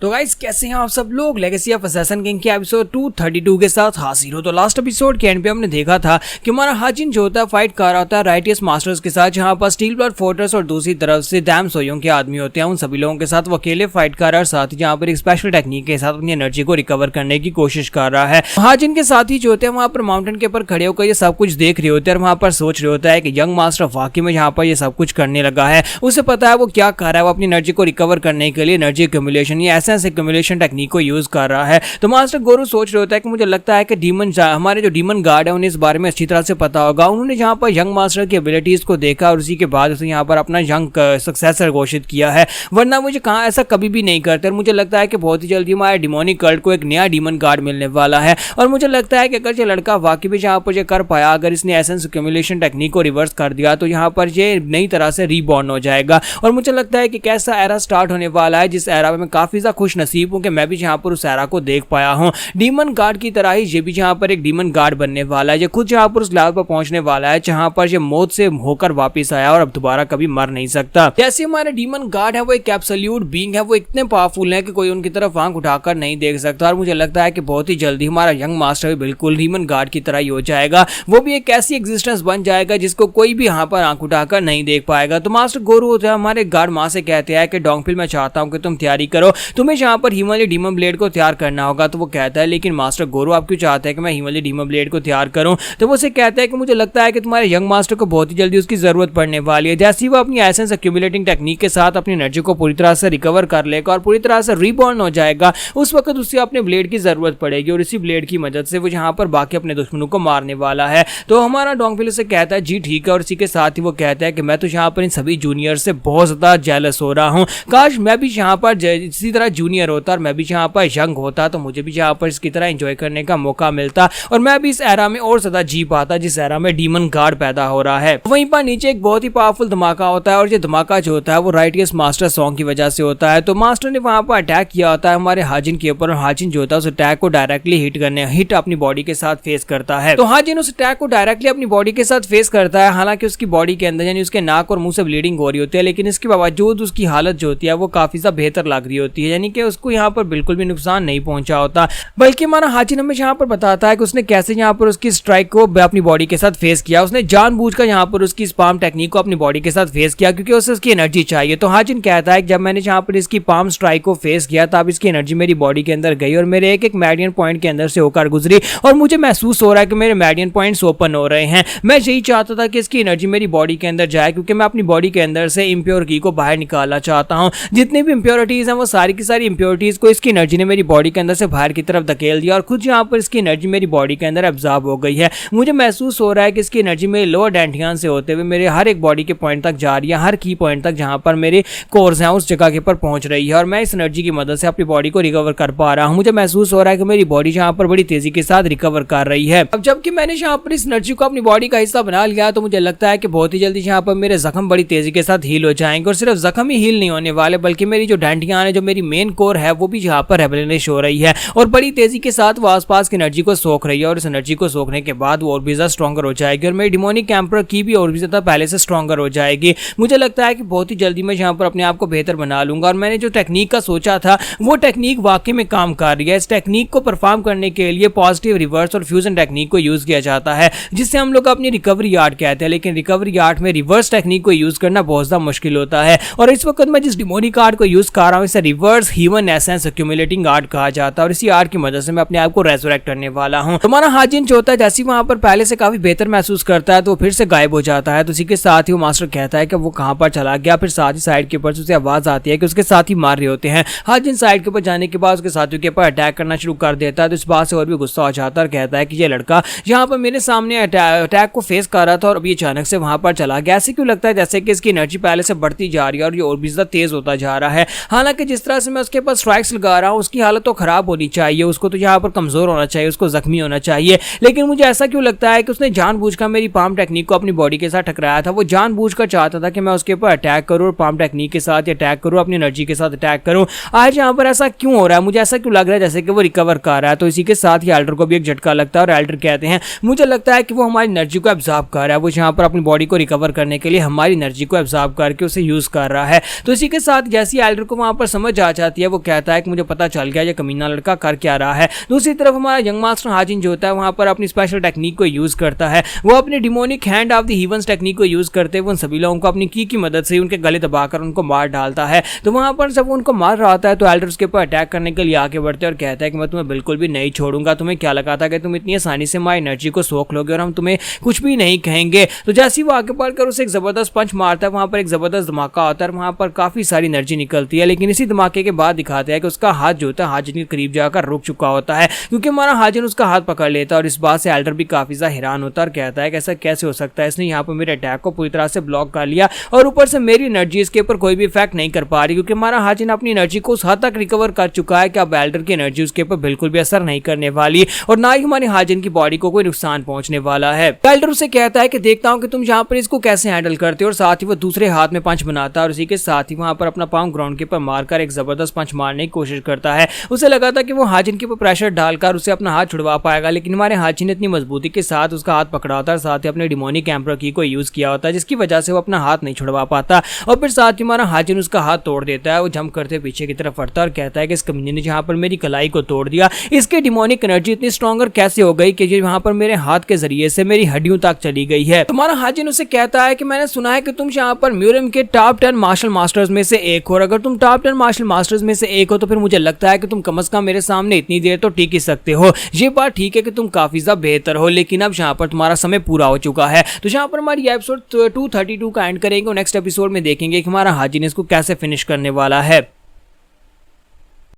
तो गाइस कैसे हैं आप सब लोग। लेगेसी ऑफ असैसिन किंग के एपिसोड 232 के साथ हाजिर हो। तो लास्ट एपिसोड के एंड पे हमने देखा था कि हमारा हाजिन जो होता है फाइट कर रहा होता है राइटियस मास्टर्स के साथ, जहां पर स्टील ब्लड फोर्ट्रेस और दूसरी तरफ से डैम सोयोंग के आदमी होते हैं। उन सभी लोगों के साथ वो अकेले फाइट कर रहा है और साथ ही जहां पर एक स्पेशल टेक्निक के साथ अपनी एनर्जी को रिकवर करने की कोशिश कर रहा है। हाजिन के साथ ही जो होते हैं वहां पर माउंटेन के ऊपर खड़े होकर ये सब कुछ देख रहे होते हैं और वहां पर सोच रहे होता है कि यंग मास्टर वाकई में यहाँ पर ये सब कुछ करने लगा है। उसे पता है वो क्या कर रहा है, वो अपनी एनर्जी को रिकवर करने के लिए एनर्जी एक्यूमुलेशन या एसेंस एक्यूमुलेशन टेक्निक को यूज कर रहा है। तो मास्टर गोरू सोच रहे होता है कि मुझे लगता है कि हमारे जो डीमन गार्ड है उन्हें इस बारे में अच्छी तरह से पता होगा। उन्होंने जहां पर यंग मास्टर की एबिलिटीज को देखा और उसी के बाद उसे यहाँ पर अपना यंग सक्सेसर घोषित किया है, वरना मुझे कहा ऐसा कभी भी नहीं करते। और मुझे लगता है कि बहुत ही जल्दी हमारे डिमोनिक कल्ट को एक नया डीमन गार्ड मिलने वाला है। और मुझे लगता है कि अगर ये लड़का वाकई भी जहाँ पर ये कर पाया, अगर इसने एसेंस एक्यूमुलेशन टेक्निक को रिवर्स कर दिया तो यहाँ पर ये नई तरह से रीबॉर्न हो जाएगा। और मुझे लगता है कि कैसा एरा स्टार्ट होने वाला है जिस एरा में मैं काफी ज्यादा खुश नसीब हूँ कि मैं भी यहाँ पर उस एरा को देख पाया हूँ। डीमन गार्ड की तरह ही ये भी यहाँ पर एक डीमन गार्ड बनने वाला है। ये खुद यहाँ पर उस लेवल पर पहुंचने वाला है जहाँ पर ये मौत से होकर वापस आया और अब दोबारा कभी मर नहीं सकता। जैसे हमारे डीमन गार्ड है वो एक एब्सोल्यूट बीइंग है, वो इतने पावरफुल है कि कोई उनकी तरफ आंख उठाकर नहीं देख सकता। और मुझे लगता है कि बहुत ही जल्दी हमारा यंग मास्टर भी बिल्कुल डीमन गार्ड की तरह ही हो जाएगा। वो भी एक ऐसी एग्जिस्टेंस बन जाएगा जिसको कोई भी यहाँ पर आंख उठाकर नहीं देख पाएगा। तो मास्टर गोरू हमारे गार्ड माँ से कहते हैं कि डोंगफिल मैं चाहता हूँ कि तुम तैयारी करो, तुम्हें यहाँ पर हिमालय डीमन ब्लेड को तैयार करना होगा। तो वो कहता है लेकिन मास्टर गोरू आप क्यों चाहते हैं कि मैं हिमालय डीमन ब्लेड को तैयार करूं। तो वो उसे कहता है कि मुझे लगता है कि तुम्हारे यंग मास्टर को बहुत ही जल्दी उसकी जरूरत पड़ने वाली है। जैसे ही वो अपनी एसेंस एक्यूमुलेटिंग टेक्निक के साथ अपनी एनर्जी को पूरी तरह से रिकवर कर लेगा और पूरी तरह से रीबॉर्न हो जाएगा, उस वक्त उसे अपने ब्लेड की जरूरत पड़ेगी और इसी ब्लेड की मदद से वो यहाँ पर बाकी अपने दुश्मनों को मारने वाला है। तो हमारा डोंगफिल उसे कहता है जी ठीक है। और इसी के साथ ही वो कहता है कि मैं तो यहाँ पर इन सभी जूनियर से बहुत ज्यादा जेलस हो रहा हूँ, काश मैं भी यहाँ पर इसी तरह जूनियर होता और मैं भी यहाँ पर यंग होता तो मुझे भी यहाँ पर इसकी तरह एंजॉय करने का मौका मिलता और मैं भी इस एरा में और ज्यादा जी पाता जिस एरा में डीमन गार्ड पैदा हो रहा है। वहीं पर नीचे एक बहुत ही पावरफुल धमाका होता है और ये धमाका जो होता है वो राइटियस मास्टर सॉन्ग की वजह से होता है। तो मास्टर ने वहां पर अटैक किया होता है हमारे हाजिन के ऊपर और हाजिन जो होता है उस अटैक को डायरेक्टली हिट अपनी बॉडी के साथ फेस करता है। तो हाजिन उस अटैक को डायरेक्टली अपनी बॉडी के साथ फेस करता है। हालांकि उसकी बॉडी के अंदर यानी उसके नाक और मुंह से ब्लीडिंग हो रही होती है, लेकिन इसके बावजूद उसकी हालत जो होती है वो काफी ज्यादा बेहतर लग रही होती है, यानी कि उसको यहाँ पर बिल्कुल भी नुकसान नहीं पहुंचा होता। बल्कि हमारा हाजिन हमें यहाँ पर बताता है कि उसने कैसे यहाँ पर उसकी स्ट्राइक को अपनी बॉडी के साथ फेस किया। उसने जानबूझकर यहाँ पर उसकी स्पाम टेक्निक को अपनी बॉडी के साथ फेस किया क्योंकि उसे उसकी एनर्जी चाहिए। तो हाजिन कहता है कि जब मैंने यहाँ पर इसकी पाम स्ट्राइक को फेस किया तब इसकी एनर्जी मेरी बॉडी के अंदर गई और मेरे एक एक मेडियन पॉइंट के अंदर से होकर गुजरी और मुझे महसूस हो रहा है कि मेरे मेडियन पॉइंट्स ओपन हो रहे हैं। मैं यही चाहता था कि इसकी एनर्जी मेरी बॉडी के अंदर जाए क्योंकि मैं अपनी बॉडी के अंदर से इम्प्योर की को बाहर निकालना चाहता हूँ। जितनी भी इम्प्योरिटीज हैं वो सारी की सारी इम्प्योरिटीज को इसकी एनर्जी ने मेरी बॉडी के अंदर से बाहर की तरफ धकेल दिया और खुद यहाँ पर इसकी एनर्जी मेरी बॉडी के अंदर एब्जॉर्ब हो गई है। मुझे महसूस हो रहा है कि इसकी एनर्जी मेरे लोअर डेंटियन से होते हुए मेरे हर एक बॉडी के पॉइंट तक जा रही है, हर की पॉइंट तक जहां पर मेरे कोर्स हैं उस जगह के पर पहुंच रही है और मैं इस एनर्जी की मदद से अपनी बॉडी को रिकवर कर पा रहा हूं। मुझे महसूस हो रहा है कि मेरी बॉडी यहाँ पर बड़ी तेजी के साथ रिकवर कर रही है। अब जबकि मैंने यहाँ पर इस एनर्जी को अपनी बॉडी का हिस्सा बना लिया तो मुझे लगता है कि बहुत ही जल्दी यहाँ पर मेरे जख्म बड़ी तेजी के साथ हील हो जाएंगे और सिर्फ जख्म ही हील नहीं होने वाले बल्कि मेरी जो डेंटियन है, जो मेरी मेन कोर है, वो भी यहाँ पर रेबलिश हो रही है और बड़ी तेजी के साथ वो आसपास की एनर्जी को सोख रही है और इस एनर्जी को सोखने के बाद वो और भी ज्यादा स्ट्रॉन्गर हो जाएगी और मेरी डिमोनिक एम्परर की भी और भी ज्यादा पहले से स्ट्रॉन्गर हो जाएगी। मुझे लगता है कि बहुत ही जल्दी मैं यहाँ पर अपने आप को बेहतर बना लूंगा और मैंने जो टेक्निक का सोचा था वो टेक्निक वाकई में काम कर रही है। इस टेक्निक को परफॉर्म करने के लिए पॉजिटिव रिवर्स और फ्यूजन टेक्निक को यूज किया जाता है जिससे हम लोग अपनी रिकवरी आर्ट कहते हैं, लेकिन रिकवरी आर्ट में रिवर्स टेक्निक को यूज करना बहुत ज्यादा मुश्किल होता है। और इस वक्त मैं जिस डिमोनिक आर्ट को यूज कर रहा हूँ इसे reverse human essence accumulating art कहा जाता है और इसी आर्ट की मदद से मैं अपने आप को रेजरेक्ट करने वाला हूँ। हमारा हाजिन जो होता है जैसे वहां पर पहले से काफी बेहतर महसूस करता है तो फिर से गायब हो जाता है। तो इसी के साथ ही वो मास्टर कहता है कि वो कहां पर चला गया। फिर साथ ही साइड के ऊपर से उसे आवाज आती है कि उसके साथी मार रहे होते हैं। हाजिन साइड के ऊपर जाने के बाद उसके साथियों के ऊपर अटैक करना शुरू कर देता है। तो इस बात से और भी गुस्सा हो जाता है और कहता है कि ये लड़का यहाँ पर मेरे सामने अटैक को फेस कर रहा था और अभी अचानक से वहां पर चला गया। ऐसे क्यों लगता है जैसे कि इसकी एनर्जी पहले से बढ़ती जा रही है और ये और भी ज्यादा तेज होता जा रहा है। हालांकि जिस तरह से मैं उसके पास स्ट्राइक्स लगा रहा हूँ उसकी हालत तो खराब होनी चाहिए, उसको तो यहाँ पर कमजोर होना चाहिए, उसको जख्मी होना चाहिए, लेकिन मुझे ऐसा क्यों लगता है कि उसने जानबूझकर मेरी पाम टेक्निक को अपनी बॉडी के साथ टकराया था। वो जानबूझकर चाहता था कि मैं उसके ऊपर अटैक करूं और पाम टेक्निक के साथ अटैक करूं, अपनी एनर्जी के साथ अटैक करूं। आज यहाँ पर ऐसा क्यों हो रहा है, मुझे ऐसा क्यों लग रहा है जैसे कि वो रिकवर कर रहा है। तो इसी के साथ ही एल्डर को भी एक झटका लगता है और एल्डर कहते हैं मुझे लगता है कि वो हमारी एनर्जी को एब्जॉर्ब कर रहा है, वो यहाँ पर अपनी बॉडी को रिकवर करने के लिए हमारी एनर्जी को एब्जॉर्ब करके उसे यूज कर रहा है। तो इसी के साथ जैसे एल्डर को वहां पर समझ आ जाती है। वो कहता है कि मुझे पता चल गया ये कमीना लड़का कर क्या रहा है। दूसरी तरफ हमारा यंग मास्टर हाजिन जो होता है वहां पर अपनी स्पेशल टेक्निक को यूज करता है। वो अपनी demonic hand of the heavens technique को यूज करते हुए उन सभी लोगों को अपनी की मदद से उनके गले दबाकर उनको मार डालता है। तो वहां पर जब वो उनको मार रहा होता है तो एल्डर उसके ऊपर अटैक करने के लिए आगे बढ़ते हैं और कहता है कि मैं तुम्हें बिल्कुल भी नहीं छोड़ूंगा। तुम्हें क्या लगा था कि तुम इतनी आसानी से हमारी एनर्जी को सोख लोगे और हम तुम्हें कुछ भी नहीं कहेंगे। तो जैसे ही वो आगे बढ़कर उसे एक जबरदस्त पंच मारता है वहां पर एक जबरदस्त धमाका होता है, वहां पर काफी सारी एनर्जी निकलती है। लेकिन इसी धमाके के बाद दिखाते हैं कि उसका हाथ जो होता है हाजिन के करीब जाकर रुक चुका होता है, क्योंकि हमारा हाजिन उसका हाथ पकड़ लेता है। और इस बात से एल्डर भी काफी ज्यादा हैरान होता है और कहता है कि ऐसा कैसे हो सकता है, इसने यहाँ पर मेरे अटैक को पूरी तरह से ब्लॉक कर लिया और ऊपर से मेरी एनर्जी इसके ऊपर कोई भी इफेक्ट नहीं कर पा रही, क्योंकि हमारा हाजिन अपनी एनर्जी को उस हद तक रिकवर कर चुका है कि अब एल्डर की एनर्जी उसके ऊपर बिल्कुल भी असर नहीं करने वाली और ना ही हमारे हाजिन की बॉडी को कोई नुकसान पहुंचने वाला है। एल्डर उसे कहता है कि देखता हूं कि तुम यहाँ पर इसको कैसे हैंडल करते हो, और साथ ही वो दूसरे हाथ में पंच बनाता है और इसी के साथ ही वहां पर अपना पांव ग्राउंड के ऊपर मारकर एक जबरदस्त पंच मारने की कोशिश करता है। उसे लगा था कि वो हाजिन के ऊपर प्रेशर डालकर उसे अपना हाथ छुड़वा पाएगा, लेकिन हमारे हाजिन ने इतनी मजबूती के साथ उसका हाथ पकड़ा होता है और साथ ही अपने डिमोनिक एम्परर की को यूज किया होता है, जिसकी वजह से वो अपना हाथ नहीं छुड़वा पाता और फिर साथ ही हमारा हाजिन उसका हाथ तोड़ देता है। वो जंप करते पीछे की तरफ हटता है और कहता है कि इस कमीने ने जहां पर मेरी कलाई को तोड़ दिया, इसके डिमोनिक एनर्जी इतनी स्ट्रॉन्गर कैसे हो गई कि ये वहां पर मेरे हाथ के जरिए से मेरी हड्डियों तक चली गई है। तुम्हारा हाजिन उसे कहता है कि मैंने सुना है कि तुम यहाँ पर म्यूरियम के टॉप 10 मार्शल मास्टर्स में से एक हो, और अगर तुम टॉप 10 मार्शल मास्टर्स में से एक हो तो फिर मुझे लगता है कि तुम कम से कम मेरे सामने इतनी देर तो टिक ही सकते हो। ये बात ठीक है कि तुम काफी ज्यादा बेहतर हो, लेकिन अब यहाँ पर तुम्हारा समय पूरा हो चुका है। तो यहाँ पर हमारी एपिसोड 232 का एंड करेंगे और नेक्स्ट एपिसोड में देखेंगे कि हमारा हाजिन इसको कैसे फिनिश करने वाला है।